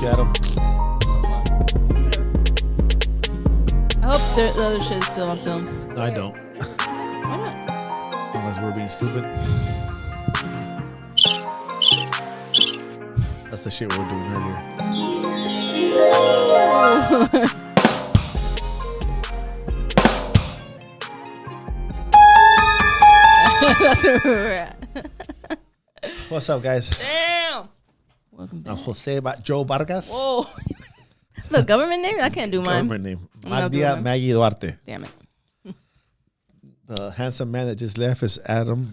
Thank you, Adam. I hope the other shit is still on film. No, I don't. Why not? Unless we're being stupid. That's the shit we were doing earlier. That's where we're at. What's up, guys? Damn. Welcome back. I'm Jose Joe Vargas. Whoa. The government name? I can't do mine. Government name. not Magdia doing Maggie Duarte. Damn it. The handsome man that just left is Adam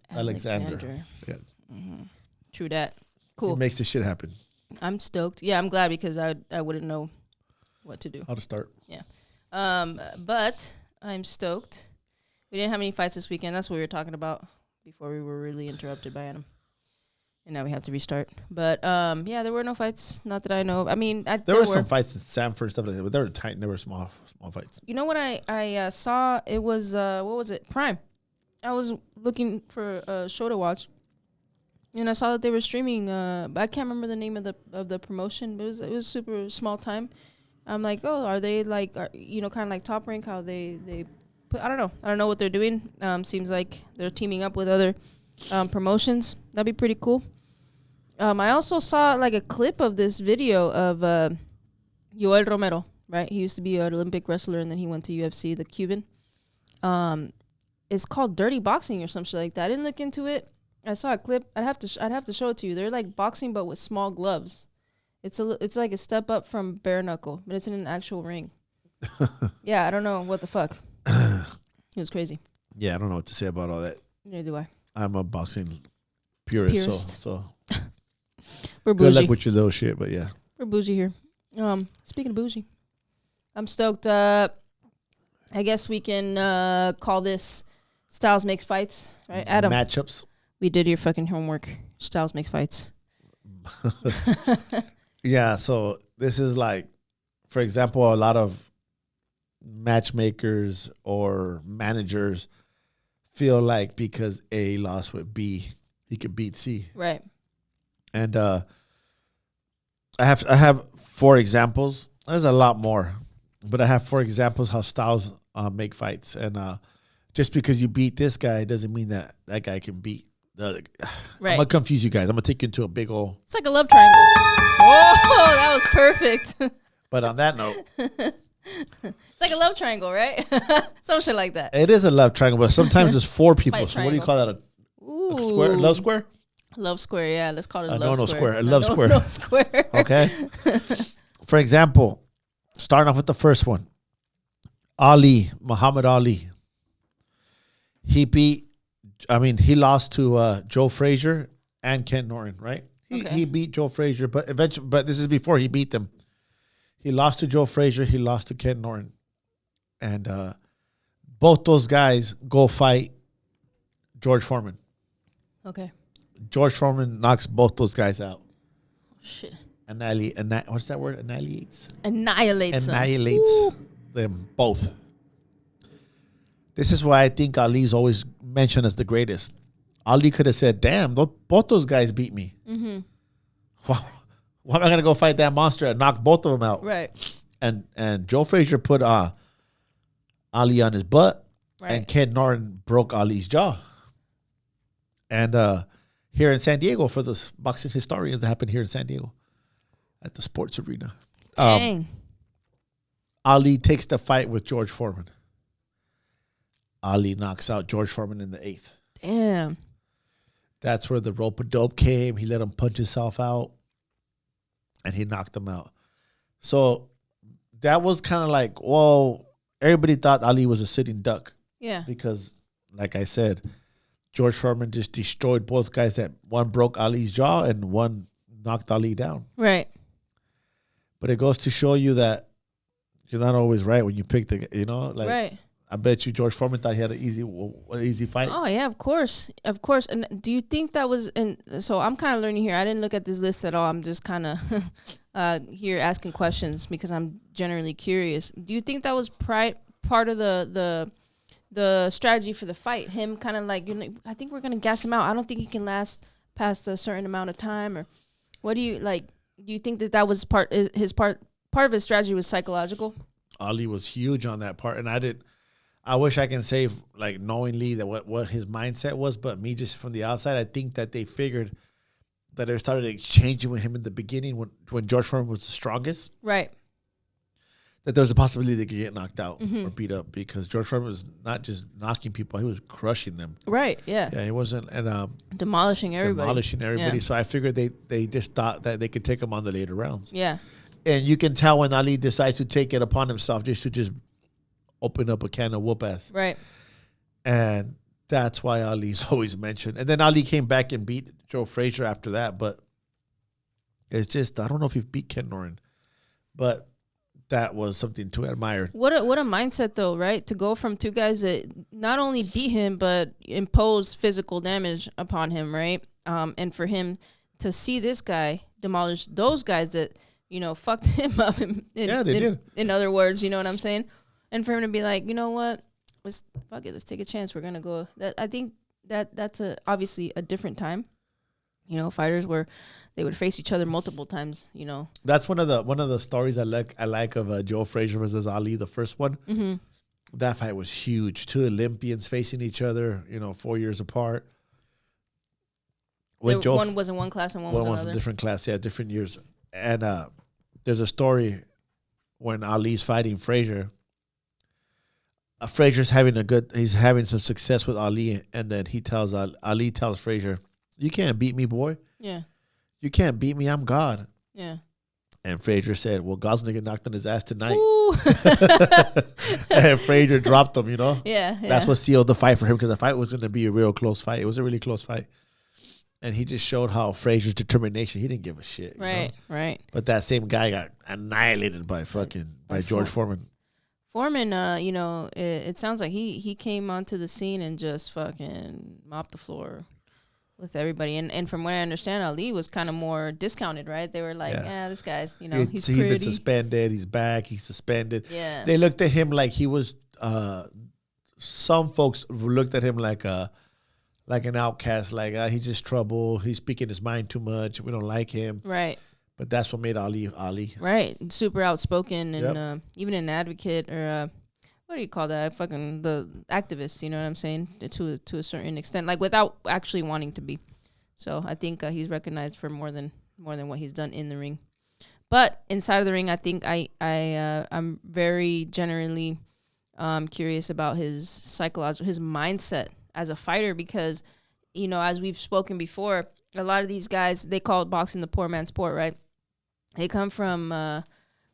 Alexander. Yeah. True that. He Cool. makes this shit happen. I'm stoked. Yeah, I'm glad because I wouldn't know what to do. How to start. Yeah. But I'm stoked. We didn't have any fights this weekend. That's what we were talking about before we were really interrupted by Adam. And now we have to restart. But yeah, there were no fights. Not that I know of. I mean, there were some fights in Sanford, stuff like that, but they were tight and they were small fights. You know what I saw? It was what was it? Prime. I was looking for a show to watch, and I saw that they were streaming. But I can't remember the name of the promotion. But it was super small time. I'm like, oh, are they like, kind of like Top Rank? How they put? I don't know. I don't know what they're doing. Seems like they're teaming up with other promotions. That'd be pretty cool. I also saw like a clip of this video of Yoel Romero. Right, he used to be an Olympic wrestler, and then he went to UFC. The Cuban. It's called Dirty Boxing or some shit like that. I didn't look into it. I saw a clip. I'd have to show it to you. They're like boxing, but with small gloves. It's like a step up from bare knuckle, but it's in an actual ring. Yeah, I don't know what the fuck. It was crazy. Yeah, I don't know what to say about all that. Neither do I. I'm a boxing purist. So we're bougie. Good luck with your little shit, but yeah, we're bougie here. Speaking of bougie, I'm stoked. I guess we can call this Styles Makes Fights, right? Adam, matchups. We did your fucking homework. Styles Makes Fights. Yeah, so this is like, for example, a lot of matchmakers or managers feel like because A lost with B, he could beat C. Right. And I have 4 examples. There's a lot more, but I have 4 examples how Styles make fights. And just because you beat this guy doesn't mean that guy can beat the. Right. I'm gonna confuse you guys. I'm gonna take you into a big old. It's like a love triangle. Whoa, that was perfect. But on that note, it's like a love triangle, right? Some shit like that. It is a love triangle, but sometimes there's 4 people. So what do you call that? A square? Love square? Love square, yeah. Let's call it a love square. A love square. No square. Okay. For example, starting off with the first one, Muhammad Ali. He lost to Joe Frazier and Ken Norton, right? He beat Joe Frazier, but this is before he beat them. He lost to Joe Frazier. He lost to Ken Norton, and both those guys go fight George Foreman. Okay. George Foreman knocks both those guys out. Shit. What's that word? Annihilates Woo. them both. This is why I think Ali's always mentioned as the greatest. Ali could have said, "Damn, both those guys beat me. Mm-hmm. Why am I gonna go fight that monster and knock both of them out?" Right. And Joe Frazier put Ali on his butt, right. And Ken Norton broke Ali's jaw. And here in San Diego, for the boxing historians, that happened here in San Diego at the sports arena. Dang. Ali takes the fight with George Foreman. Ali knocks out George Foreman in the 8th. Damn. That's where the rope-a-dope came. He let him punch himself out, and he knocked him out. So that was kind of like, well, everybody thought Ali was a sitting duck. Yeah. Because, like I said, George Foreman just destroyed both guys. That one broke Ali's jaw and one knocked Ali down. Right. But it goes to show you that you're not always right when you pick right. I bet you George Foreman thought he had an easy fight. Oh yeah, of course. And do you think that was? So I'm kind of learning here. I didn't look at this list at all. I'm just kind of here asking questions because I'm generally curious. Do you think that was part of the strategy for the fight? Him kind of like, I think we're gonna gas him out. I don't think he can last past a certain amount of time. Or what do you like? Do you think that was part of his strategy was psychological? Ali was huge on that part, and I wish I can say like knowingly that what his mindset was, but me just from the outside, I think that they figured that they started exchanging with him in the beginning when George Foreman was the strongest. Right. That there was a possibility they could get knocked out or beat up because George Foreman was not just knocking people, he was crushing them. Right, yeah. Yeah, he wasn't demolishing everybody. Yeah. So I figured they just thought that they could take him on the later rounds. Yeah. And you can tell when Ali decides to take it upon himself just to open up a can of whoop ass. Right. And that's why Ali's always mentioned. And then Ali came back and beat Joe Frazier after that. But it's just, I don't know if he beat Ken Norton. But that was something to admire. What a mindset, though, right? To go from two guys that not only beat him, but impose physical damage upon him, right? And for him to see this guy demolish those guys that, fucked him up. They did. In other words, you know what I'm saying? And for him to be like, you know what? Let's take a chance. We're gonna go. I think that's obviously a different time. Fighters where they would face each other multiple times. That's one of the stories I like of Joe Frazier versus Ali, the first one. Mm-hmm. That fight was huge. Two Olympians facing each other. 4 years apart. One was in one class and one was another. A different class. Yeah, different years. And there's a story when Ali's fighting Frazier. Frazier's he's having some success with Ali, and then Ali tells Frazier, "You can't beat me, boy. Yeah, you can't beat me. I'm God." Yeah. And Frazier said, "Well, God's gonna get knocked on his ass tonight." And Frazier dropped him. Yeah. That's what sealed the fight for him because the fight was gonna be a real close fight. It was a really close fight. And he just showed how Frazier's determination. He didn't give a shit. Right. But that same guy got annihilated by George Foreman. Foreman, it sounds like he came onto the scene and just fucking mopped the floor with everybody. And from what I understand, Ali was kind of more discounted, right? They were like, this guy's, he's pretty. He's been suspended. He's back. He's suspended. Yeah. They looked at him like he was, some folks looked at him like an outcast, like he's just trouble. He's speaking his mind too much. We don't like him. Right. But that's what made Ali. Right. Super outspoken and even an advocate or what do you call that? Fucking the activist, you know what I'm saying? To a certain extent, like without actually wanting to be. So I think he's recognized for more than what he's done in the ring. But inside of the ring, I think I'm very generally curious about his mindset as a fighter because, as we've spoken before, a lot of these guys, they call boxing the poor man's sport, right? They come from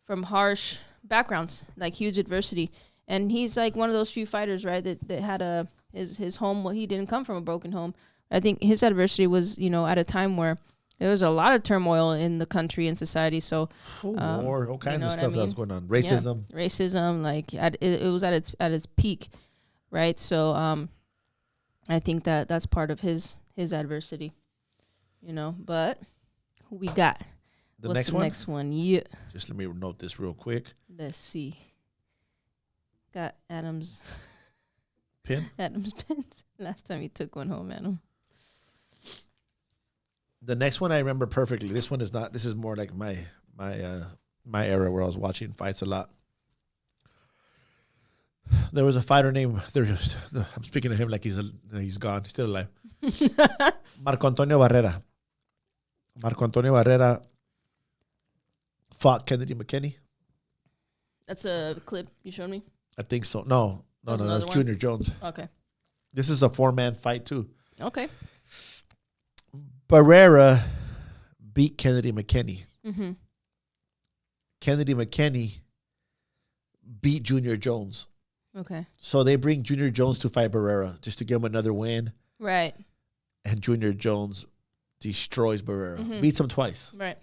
harsh backgrounds, like huge adversity. And he's like one of those few fighters, right, that had his home. Well, he didn't come from a broken home. I think his adversity was, at a time where there was a lot of turmoil in the country and society. So war, all kinds of stuff that was going on. Racism, like it was at its peak, right? So I think that's part of his adversity, But who we got? What's the next one? Yeah. Just let me note this real quick. Let's see. Got Adam's pin. Adam's pins. Last time he took one home, Adam. The next one I remember perfectly. This one is not. This is more like my era where I was watching fights a lot. There was a fighter named. I'm speaking of him like he's gone. He's still alive. Marco Antonio Barrera. Marco Antonio Barrera fought Kennedy McKinney. That's a clip you showed me? I think so. No, that's Junior Jones. Okay. This is a 4-man fight, too. Okay. Barrera beat Kennedy McKinney. Mm-hmm. Kennedy McKinney beat Junior Jones. Okay. So they bring Junior Jones to fight Barrera just to give him another win. Right. And Junior Jones destroys Barrera. Beats him twice. Right.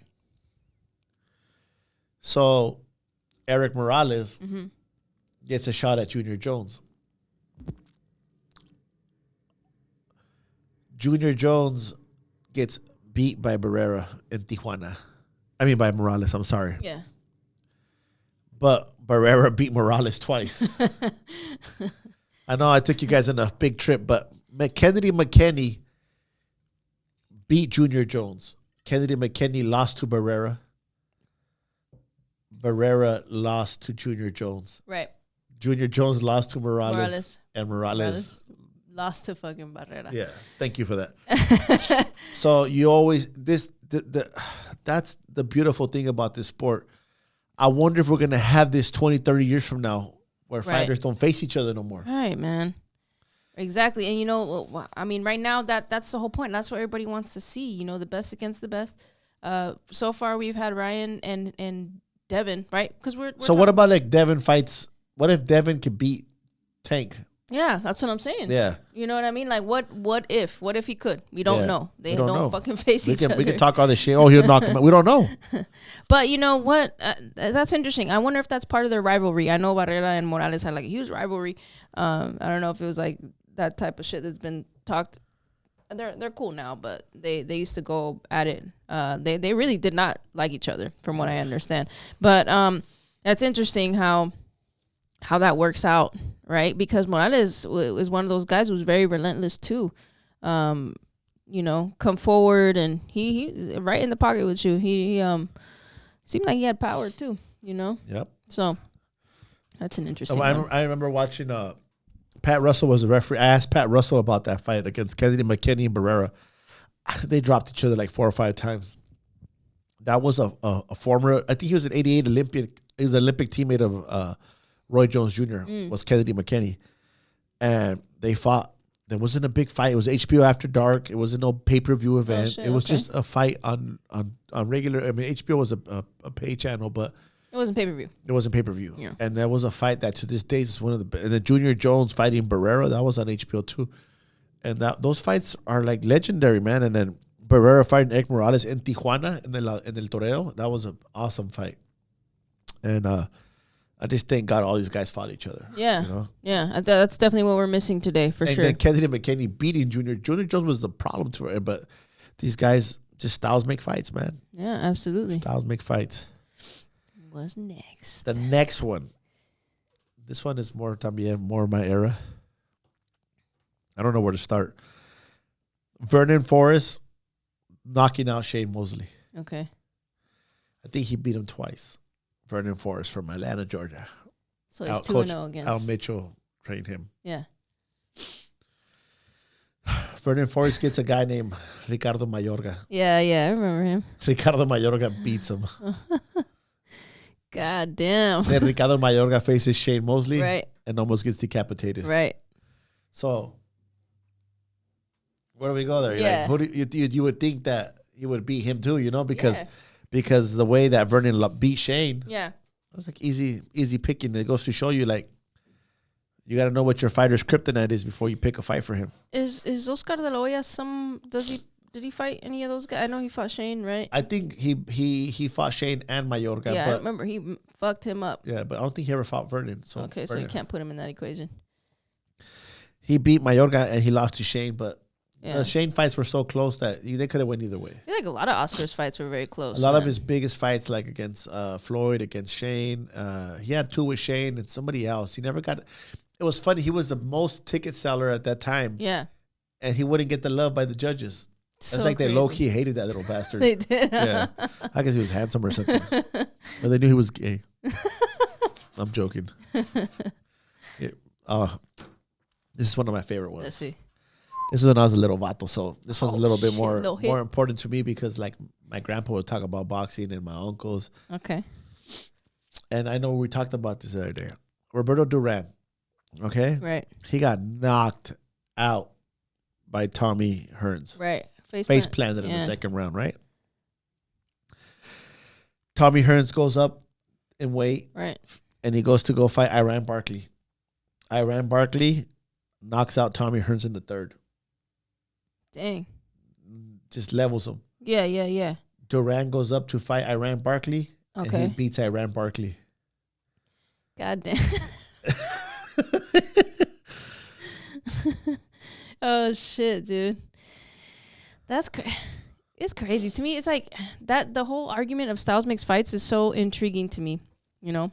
So Eric Morales gets a shot at Junior Jones. Junior Jones gets beat by Barrera in Tijuana. I mean by Morales, I'm sorry. Yeah. But Barrera beat Morales twice. I know I took you guys on a big trip, but Kennedy McKinney beat Junior Jones. Kennedy McKinney lost to Barrera. Barrera lost to Junior Jones. Right. Junior Jones lost to Morales. And Morales lost to fucking Barrera. Yeah. Thank you for that. So you always that's the beautiful thing about this sport. I wonder if we're going to have this 20, 30 years from now where fighters don't face each other no more. Right, man. Exactly. And, you know, I mean, right now, that's the whole point. That's what everybody wants to see, you know, the best against the best. So far, we've had Ryan and Devin, right? Because we're so what about, like, Devin fights? What if Devin could beat Tank? Yeah, that's what I'm saying. Yeah. You know what I mean? Like, what if? What if he could? We don't know. They don't know. Fucking face each other. We can talk all this shit. Oh, he'll knock him out. We don't know. But you know what? That's interesting. I wonder if that's part of their rivalry. I know Barrera and Morales had, like, a huge rivalry. I don't know if it was, like, that type of shit that's been talked. They're cool now, but they used to go at it. They really did not like each other, from what I understand. But that's interesting how that works out, right? Because Morales was one of those guys who was very relentless too. You know, come forward, and he right in the pocket with you. He seemed like he had power too. You know. Yep. So that's an interesting. I remember watching. Pat Russell was the referee. I asked Pat Russell about that fight against Kennedy McKinney and Barrera. They dropped each other like 4 or 5 times. That was a former. I think he was an '88 Olympian. He was an Olympic teammate of Roy Jones Jr. Was Kennedy McKinney, and they fought. There wasn't a big fight. It was HBO After Dark. It wasn't no pay-per-view event. Shit, it was just a fight on regular. I mean, HBO was a pay channel, but it wasn't pay-per-view. It wasn't pay-per-view. Yeah. And there was a fight that to this day is one of the... And the Junior Jones fighting Barrera, that was on HBO too. And those fights are like legendary, man. And then Barrera fighting Eric Morales in Tijuana in El Toreo. That was an awesome fight. And I just thank God all these guys fought each other. Yeah. You know? Yeah. That's definitely what we're missing today, for sure. And then Kennedy McKinney beating Junior. Junior Jones was the problem to her. But these guys, just styles make fights, man. Yeah, absolutely. Styles make fights. What's next? The next one. This one is more my era. I don't know where to start. Vernon Forrest knocking out Shane Mosley. Okay. I think he beat him twice. Vernon Forrest from Atlanta, Georgia. So he's 2-0 against. Al Mitchell trained him. Yeah. Vernon Forrest gets a guy named Ricardo Mayorga. Yeah, I remember him. Ricardo Mayorga beats him. God damn. Then Ricardo Mayorga faces Shane Mosley. Right. And almost gets decapitated. Right. So, where do we go there? Yeah. Like, who do you would think that he would beat him too, you know? Because the way that Vernon beat Shane. Yeah. It was like easy picking. It goes to show you, like, you got to know what your fighter's kryptonite is before you pick a fight for him. Is Oscar De La Hoya did he fight any of those guys? I know he fought Shane, right? I think he fought Shane and Mayorga. Yeah, I remember he fucked him up. Yeah, but I don't think he ever fought Vernon. So so you can't put him in that equation. He beat Mayorga and he lost to Shane, but the Shane fights were so close that they could have went either way. I feel like a lot of Oscar's fights were very close. A lot of his biggest fights, like against Floyd, against Shane. He had 2 with Shane and somebody else. He never got... It was funny. He was the most ticket seller at that time. Yeah. And he wouldn't get the love by the judges. So it's like crazy. They low-key hated that little bastard. They did. Yeah. I guess he was handsome or something. But they knew he was gay. I'm joking. Yeah. This is one of my favorite ones. Let's see. This is when I was a little vato, so this one's a little bit more important to me because, like, my grandpa would talk about boxing and my uncles. Okay. And I know we talked about this the other day. Roberto Duran, okay? Right. He got knocked out by Tommy Hearns. Right. Face planted in the second round, right? Tommy Hearns goes up in weight. Right. And he goes to go fight Iran Barkley. Iran Barkley knocks out Tommy Hearns in the 3rd. Dang. Just levels him. Yeah. Duran goes up to fight Iran Barkley. Okay. And he beats Iran Barkley. God damn. Oh, shit, dude. That's it's crazy. To me, it's like that the whole argument of styles makes fights is so intriguing to me, you know?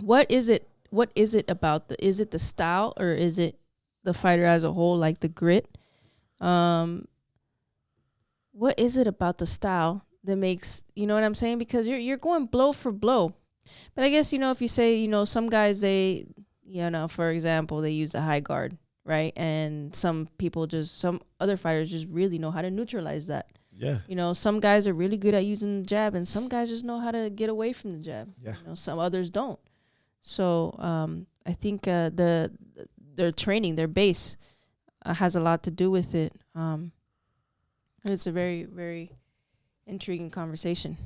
What is it about is it the style or is it the fighter as a whole, like the grit? What is it about the style makes, you know what I'm saying? Because you're going blow for blow. But I guess, if you say, some guys, they, for example, they use a high guard, right? And some other fighters just really know how to neutralize that. Yeah. Some guys are really good at using the jab, and some guys just know how to get away from the jab. Yeah. Some others don't. So I think their training, their base, has a lot to do with it. And it's a very, very intriguing conversation.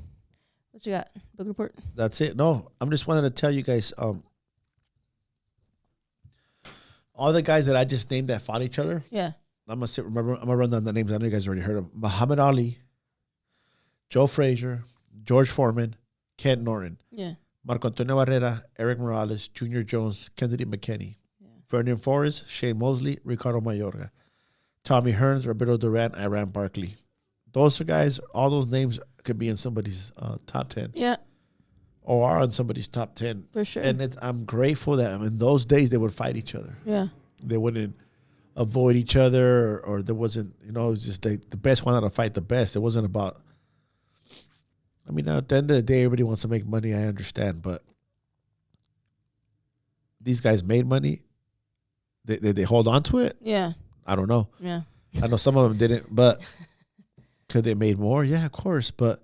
What you got? Book report? That's it. No, I'm just wanting to tell you guys, all the guys that I just named that fought each other. Yeah. I'm gonna run down the names. I know you guys already heard of them. Muhammad Ali, Joe Frazier, George Foreman, Ken Norton. Yeah. Marco Antonio Barrera, Eric Morales, Junior Jones, Kennedy McKinney, Ferdinand Forrest, Shane Mosley, Ricardo Mayorga, Tommy Hearns, Roberto Duran, Iran Barkley. Those are guys, all those names could be in somebody's top 10. Yeah. Or are in somebody's top 10. For sure. And I'm grateful that in those days they would fight each other. Yeah. They wouldn't avoid each other, or there wasn't, it was just the best wanted to fight the best. It wasn't about, at the end of the day, everybody wants to make money, I understand, but these guys made money. They hold on to it? Yeah. I don't know. Yeah. I know some of them didn't, but could they made more? Yeah, of course. But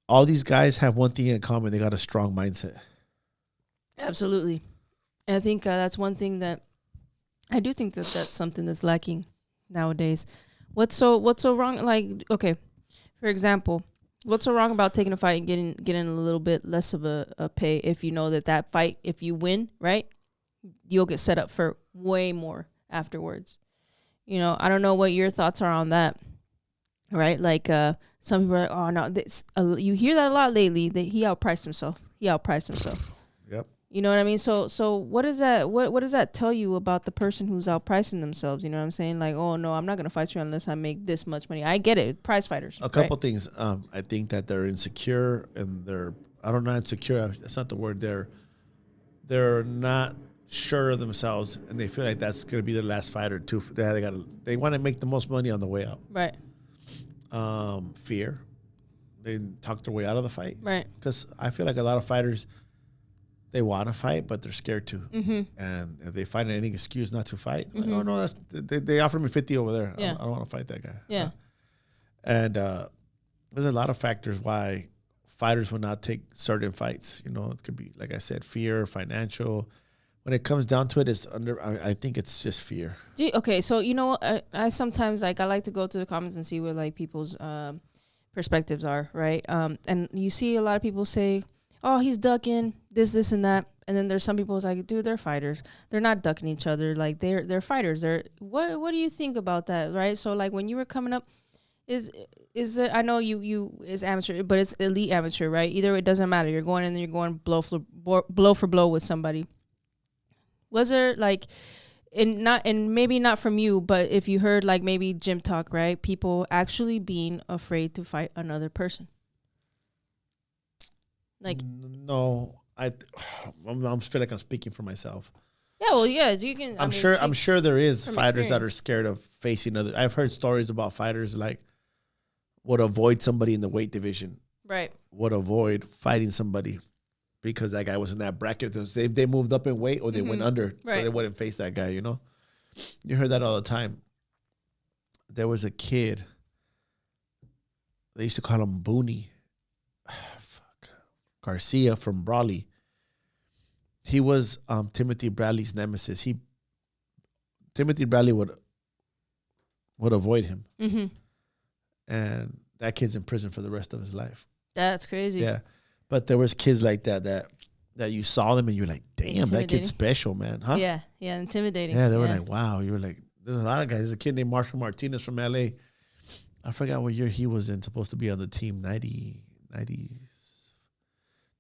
all these guys have one thing in common. They got a strong mindset. Absolutely. And I think that's one thing that I do think that's something that's lacking nowadays. What's so wrong? Like, okay, for example, what's so wrong about taking a fight and getting a little bit less of a pay if you know that fight, if you win, right, you'll get set up for way more afterwards. I don't know what your thoughts are on that, right? Like some people are like, oh, no, you hear that a lot lately, that he outpriced himself. Yep. You know what I mean? So what is that? What does that tell you about the person who's outpricing themselves? You know what I'm saying? Like, oh no, I'm not gonna fight you unless I make this much money. I get it, prize fighters. A couple things. I think that they're insecure, and I don't know, insecure. That's not the word. They're not sure of themselves, and they feel like that's gonna be their last fight or two. They want to make the most money on the way out. Right. Fear. They talk their way out of the fight. Right. Because I feel like a lot of fighters, they want to fight, but they're scared to. Mm-hmm. And if they find any excuse not to fight, like, oh no, they offered me 50 over there. Yeah. I don't want to fight that guy. Yeah. And there's a lot of factors why fighters will not take certain fights. It could be, like I said, fear, financial. When it comes down to it, I think it's just fear. Okay, so I sometimes I like to go to the comments and see what people's perspectives are, right? And you see a lot of people say, oh, he's ducking this and that, and then there's some people who's like, dude, they're fighters. They're not ducking each other. Like they're fighters. What do you think about that, right? So like when you were coming up, is it? I know you is amateur, but it's elite amateur, right? Either it doesn't matter. You're going in and you're going blow for blow with somebody. Was there and maybe not from you, but if you heard maybe gym talk, right? People actually being afraid to fight another person. No, I feel like I'm speaking for myself. Yeah, well, yeah, you can. I'm sure there is fighters that are scared of facing other. I've heard stories about fighters would avoid somebody in the weight division. Right. Would avoid fighting somebody because that guy was in that bracket. They moved up in weight or they went under, right. So they wouldn't face that guy. You heard that all the time. There was a kid. They used to call him Booney. Garcia from Brawley. He was Timothy Bradley's nemesis. Timothy Bradley would avoid him. Mm-hmm. And that kid's in prison for the rest of his life. That's crazy. Yeah. But there was kids like that you saw them and you were like, damn, that kid's special, man. Huh? Yeah. Yeah, intimidating. Yeah, they were like, wow. You were like, there's a lot of guys. There's a kid named Marshall Martinez from LA. I forgot what year he was in, supposed to be on the team,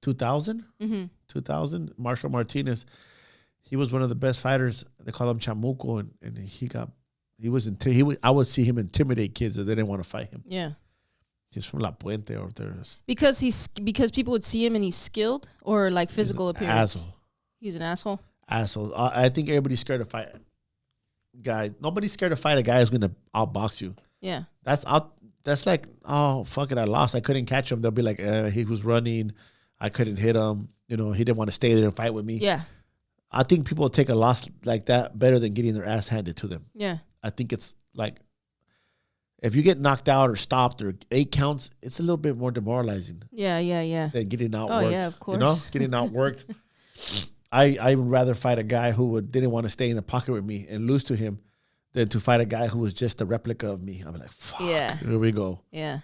2000? Mm-hmm. 2000. Marshall Martinez. He was one of the best fighters. They call him Chamuco, and I would see him intimidate kids that they didn't want to fight him. Yeah. He's from La Puente or there. Because people would see him and he's skilled or physical appearance. Asshole. He's an asshole. Asshole. I think everybody's scared to fight guys. Nobody's scared to fight a guy who's gonna outbox you. Yeah. that's like, oh, fuck it, I lost. I couldn't catch him. They'll be like, he was running. I couldn't hit him. You know, he didn't want to stay there and fight with me. Yeah. I think people take a loss like that better than getting their ass handed to them. Yeah. I think it's like, if you get knocked out or stopped or 8 counts, it's a little bit more demoralizing. Yeah. Than getting outworked. Oh, yeah, of course. You know, getting outworked. I would rather fight a guy who didn't want to stay in the pocket with me and lose to him than to fight a guy who was just a replica of me. I'm like, fuck, here we go. Yeah.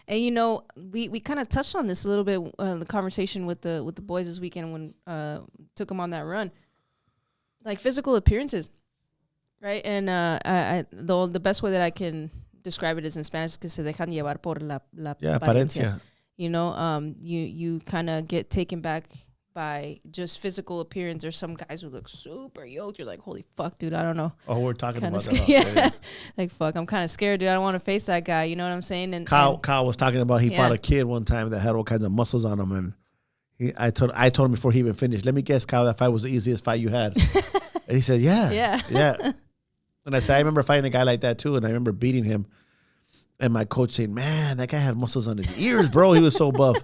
And, you know, we kind of touched on this a little bit in the conversation with the boys this weekend when took them on that run. Like physical appearances, right? And the best way that I can describe it is in Spanish, que se dejan llevar por la apariencia. You know, you kind of get taken back by just physical appearance. There's some guys who look super yoked. You're like, holy fuck, dude, I don't know. Oh, we're talking about that. Yeah. Like, fuck, I'm kind of scared, dude. I don't want to face that guy. You know what I'm saying? And Kyle was talking about he fought a kid one time that had all kinds of muscles on him, and I told him before he even finished, let me guess, Kyle, that fight was the easiest fight you had. And he said, yeah. And I said, I remember fighting a guy like that too, and I remember beating him. And my coach saying, man, that guy had muscles on his ears, bro. He was so buff.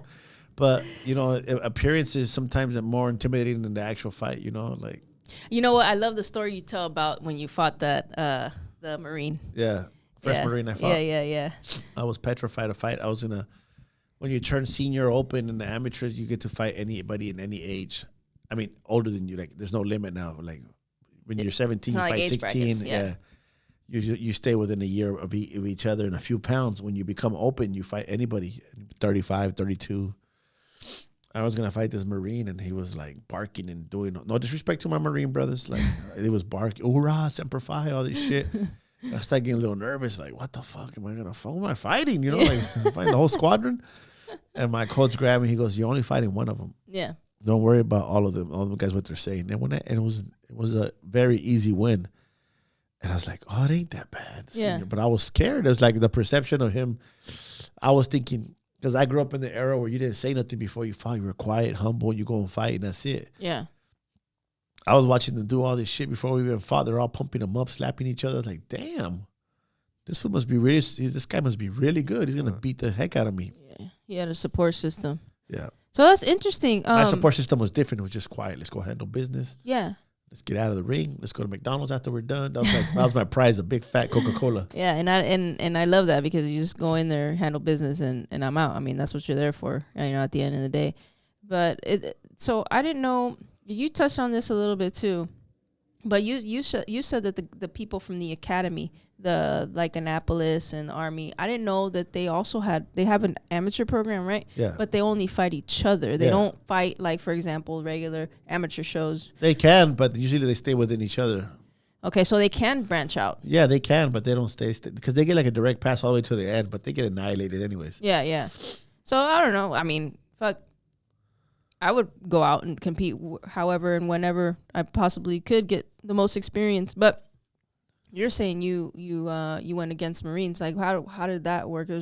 But, you know, appearances sometimes are more intimidating than the actual fight, you know? Like, you know what? I love the story you tell about when you fought that the Marine. Yeah. First Marine I fought. Yeah. I was petrified to fight. I was when you turn senior open in the amateurs, you get to fight anybody in any age. I mean, older than you. Like, there's no limit now. Like, when you're 17, you fight like 16. Brackets, yeah. You stay within a year of each other and a few pounds. When you become open, you fight anybody, 35, 32. I was going to fight this Marine, and he was, like, barking and doing – no disrespect to my Marine brothers. Like, he was barking, hoorah, semper fi, all this shit. I started getting a little nervous, like, what the fuck am I going to fight? Who am I fighting? You know, like, I'm fighting the whole squadron. And my coach grabbed me. He goes, you're only fighting one of them. Yeah. Don't worry about all of them guys, what they're saying. And it was a very easy win. And I was like, oh, it ain't that bad. Yeah. But I was scared. It was like the perception of him. I was thinking, because I grew up in the era where you didn't say nothing before you fought. You were quiet, humble, and you go and fight, and that's it. Yeah. I was watching them do all this shit before we even fought. They're all pumping them up, slapping each other. I was like, damn, this guy must be really good. He's going to beat the heck out of me. Yeah. He had a support system. Yeah. So that's interesting. My support system was different. It was just quiet. Let's go handle business. Yeah. Let's get out of the ring. Let's go to McDonald's after we're done. That was my prize, a big fat Coca-Cola. Yeah, and I love that because you just go in there, handle business, and I'm out. I mean, that's what you're there for, you know, at the end of the day. But so I didn't know, you touched on this a little bit too, but you said that the people from the academy, like Annapolis and the Army, I didn't know that they have an amateur program, right? Yeah. But they only fight each other. They don't fight, like, for example, regular amateur shows. They can, but usually they stay within each other. Okay, so they can branch out. Yeah, they can, but they don't stay because they get like a direct pass all the way to the end, but they get annihilated anyways. Yeah. So I don't know. I mean, fuck. I would go out and compete however and whenever I possibly could get the most experience. But you're saying you went against Marines. Like, how did that work? It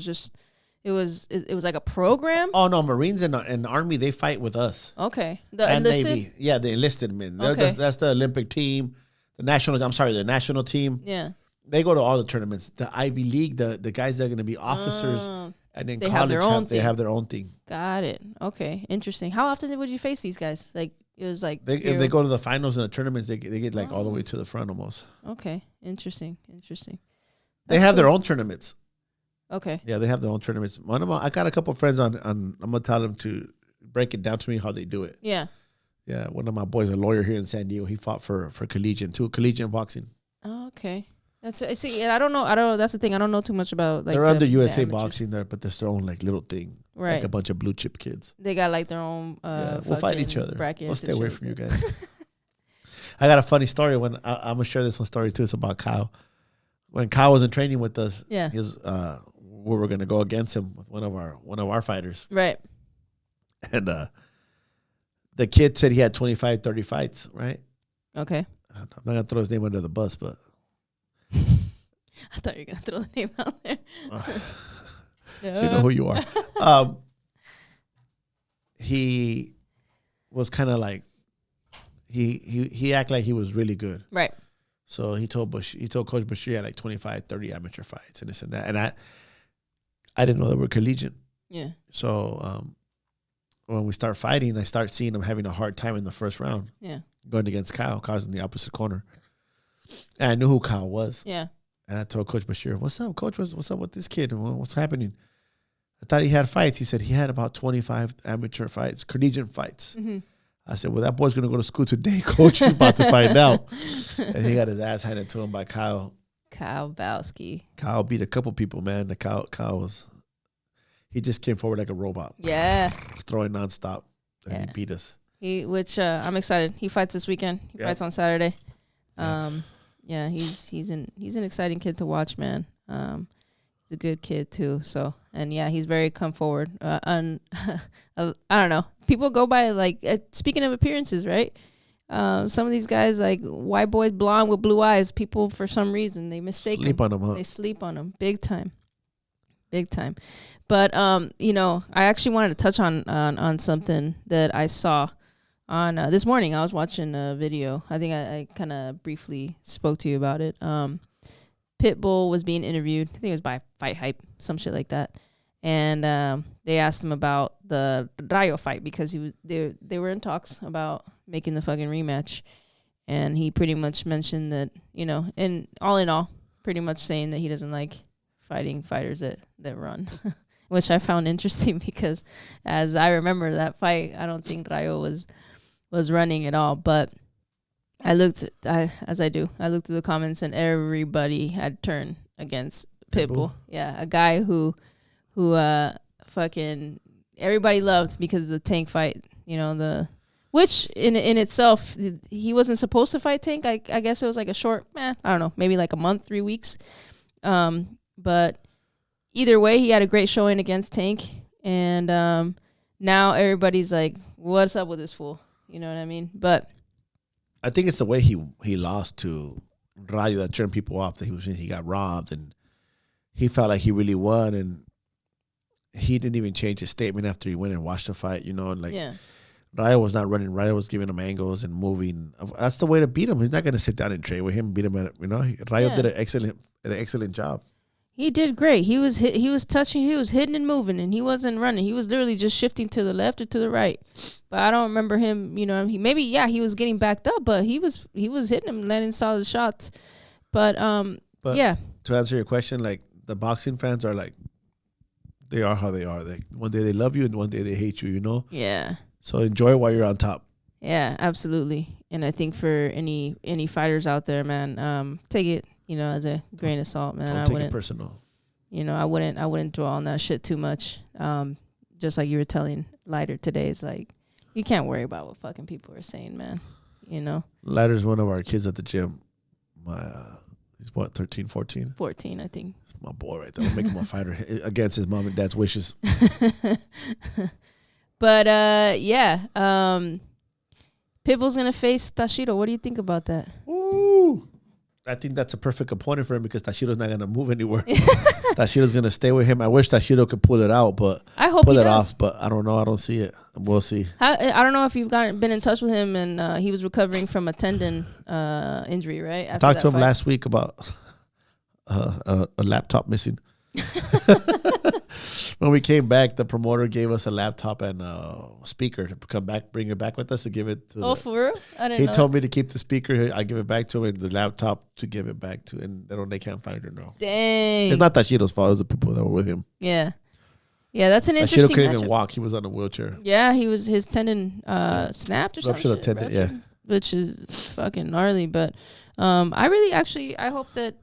was like a program. Oh no, Marines and Army, they fight with us. Okay, the enlisted. Navy. Yeah, the enlisted men. Okay. That's the Olympic team, the national team. Yeah, they go to all the tournaments. The Ivy League, the guys that are going to be officers. And then they have their own they have their own thing. Got it. Okay, interesting. How often would you face these guys? Like, it was like if they go to the finals and the tournaments, they get like all the way to the front almost. Okay, interesting. They have their own tournaments. Okay. Yeah, they have their own tournaments. One of them, I got a couple of friends on. I'm gonna tell them to break it down to me how they do it. Yeah. Yeah, one of my boys, a lawyer here in San Diego, he fought for collegiate boxing. Oh, okay. I don't know. That's the thing. I don't know too much about, like, they're under USA Boxing there, but there's their own like little thing, right? Like a bunch of blue chip kids. They got like their own. We'll fight each other. We'll stay away from you guys. I got a funny story. When I'm gonna share this one story too. It's about Kyle. When Kyle was in training with us, we were gonna go against him with one of our fighters, right? And the kid said he had 25, 30 fights, right? Okay. I'm not gonna throw his name under the bus, but. I thought you were going to throw the name out there. You know who you are. He was kind of like, he acted like he was really good. Right. So he told Coach Bashir he had like 25, 30 amateur fights and this and that. And I didn't know they were collegiate. Yeah. So when we start fighting, I start seeing him having a hard time in the first round. Yeah. Going against Kyle. Kyle's in the opposite corner. And I knew who Kyle was. Yeah. And I told Coach Bashir, what's up, Coach? What's up with this kid? What's happening? I thought he had fights. He said he had about 25 amateur fights, collegiate fights. Mm-hmm. I said, well, that boy's going to go to school today, Coach. He's about to find out. And he got his ass handed to him by Kyle. Kyle Bowski. Kyle beat a couple people, man. Kyle was, he just came forward like a robot. Yeah. Throwing nonstop. And he beat us. I'm excited. He fights this weekend. He fights on Saturday. Yeah. He's an exciting kid to watch, man. He's a good kid too. So, and yeah, he's very come forward. I don't know. People go by like speaking of appearances, right? Some of these guys like white boys, blonde with blue eyes. People for some reason they mistake sleep on them. Huh? They sleep on them big time. But I actually wanted to touch on something that I saw on this morning. I was watching a video. I think I kind of briefly spoke to you about it. Pitbull was being interviewed. I think it was by Fight Hype, some shit like that. And they asked him about the Rayo fight because they were in talks about making the fucking rematch. And he pretty much mentioned that, and all in all, pretty much saying that he doesn't like fighting fighters that run, which I found interesting because as I remember that fight, I don't think Rayo was running at all. But I looked through the comments and everybody had turned against Pitbull. Yeah, a guy who fucking everybody loved because of the Tank fight. Which in itself he wasn't supposed to fight Tank. I guess it was like a short, I don't know, maybe like a month, 3 weeks. But either way, he had a great showing against Tank, and now everybody's like, "What's up with this fool?" You know what I mean? But I think it's the way he lost to Rayo that turned people off. That he got robbed, and he felt like he really won, and he didn't even change his statement after he went and watched the fight. Rayo was not running. Rayo was giving him angles and moving. That's the way to beat him. He's not going to sit down and trade with him. Beat him at Rayo did an excellent job. He did great. He was touching. He was hitting and moving, and he wasn't running. He was literally just shifting to the left or to the right. But I don't remember him. He was getting backed up, but he was hitting him, landing solid shots. But yeah. To answer your question, like the boxing fans are like, they are how they are. Like one day they love you and one day they hate you. Yeah. So enjoy it while you're on top. Yeah, absolutely. And I think for any fighters out there, man, take it, as a grain of salt, man. Don't take it personal. I wouldn't dwell on that shit too much. Just like you were telling Lighter today, it's like you can't worry about what fucking people are saying, man. Lighter's one of our kids at the gym. He's what, 13, 14? 14, I think. It's my boy right there. I'll make him a fighter against his mom and dad's wishes. But yeah. Pitbull's gonna face Tashido. What do you think about that? Ooh. I think that's a perfect opponent for him because Tashido's not going to move anywhere. Tashido's going to stay with him. I wish Tashido could pull it out, but I hope pull he it does. off. But I don't know. I don't see it. We'll see. I don't know if you've been in touch with him, and he was recovering from a tendon injury, right? I talked to him last week about a laptop missing. When we came back, the promoter gave us a laptop and a speaker to come back, bring it back with us to give it to. For real? I didn't know. He told me to keep the speaker. I give it back to him and the laptop to give it back to, and they can't find her now. Dang. It's not Tashido's fault. It's the people that were with him. Yeah. Yeah, that's an interesting Tashido couldn't even walk. He was on a wheelchair. Yeah, his tendon snapped or something. Ruptured tendon, yeah. Which is fucking gnarly, but I hope that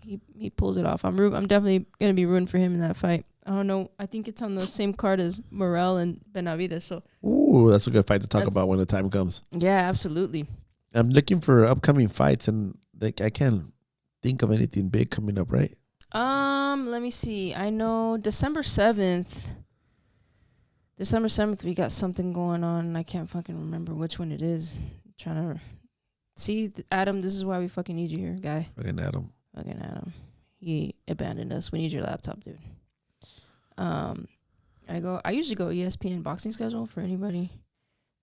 he pulls it off. I'm definitely going to be rooting for him in that fight. I don't know. I think it's on the same card as Morel and Benavides. So, ooh, that's a good fight to talk about when the time comes. Yeah, absolutely. I'm looking for upcoming fights, and I can't think of anything big coming up, right? Let me see. I know December 7th, we got something going on, and I can't fucking remember which one it is. I'm trying to see, Adam, this is why we fucking need you here, guy. Fucking Adam. He abandoned us. We need your laptop, dude. I usually go ESPN boxing schedule for anybody.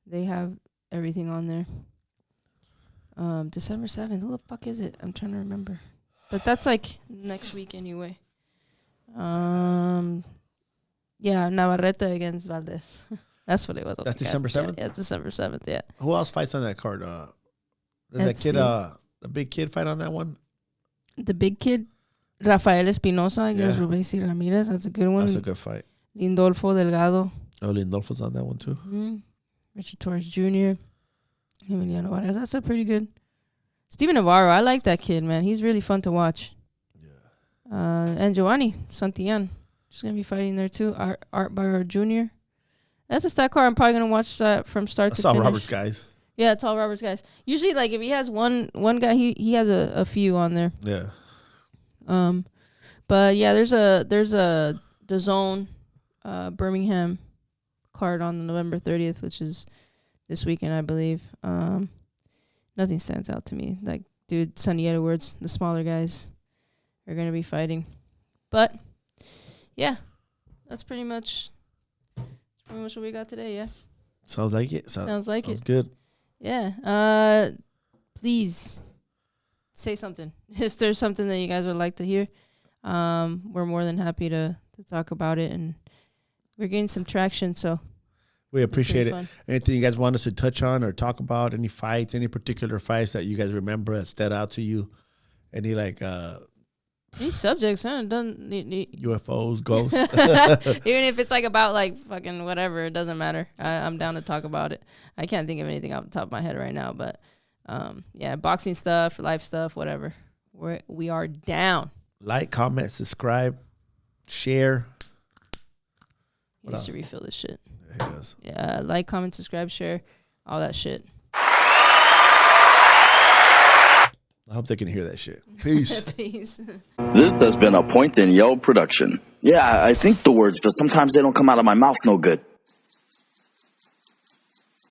They have everything on there. December 7th. Who the fuck is it? I'm trying to remember. But that's like next week anyway. Yeah, Navarrete against Valdez. That's what it was. That's December 7th? Yeah, it's December 7th, yeah. Who else fights on that card? Does that kid, the big kid fight on that one? The big kid, Rafael Espinosa against Rubens Ramirez. That's a good one. That's a good fight. Lindolfo Delgado. Oh, Lindolfo's on that one too. Mm-hmm. Richard Torres Jr. Emiliano Vargas. That's a pretty good. Steven Navarro. I like that kid, man. He's really fun to watch. Yeah. And Giovanni Santillan. She's going to be fighting there too. Art Barber Jr. That's a stat card. I'm probably going to watch that from start to finish. All Roberts guys. Yeah, it's all Roberts guys. Usually, like, if he has one guy, he has a few on there. Yeah. But yeah, there's a DAZN Birmingham card on November 30th, which is this weekend, I believe. Nothing stands out to me. Like, dude, Sonny Edwards, the smaller guys are going to be fighting. But yeah, that's pretty much what we got today, yeah. Sounds like it. Sounds like it. Sounds good. Yeah. Please say something. If there's something that you guys would like to hear, we're more than happy to talk about it, and we're getting some traction, so we appreciate it. Fun. Anything you guys want us to touch on or talk about? Any fights, any particular fights that you guys remember that stood out to you? Any these subjects, huh? UFOs, ghosts. Even if it's like about like fucking whatever, it doesn't matter. I'm down to talk about it. I can't think of anything off the top of my head right now, but yeah, boxing stuff, life stuff, whatever. We are down. Like, comment, subscribe, share. He needs to refill this shit. Yeah, he does. Yeah, like, comment, subscribe, share, all that shit. I hope they can hear that shit. Peace. Peace. This has been a Point and Yell production. Yeah, I think the words, but sometimes they don't come out of my mouth no good.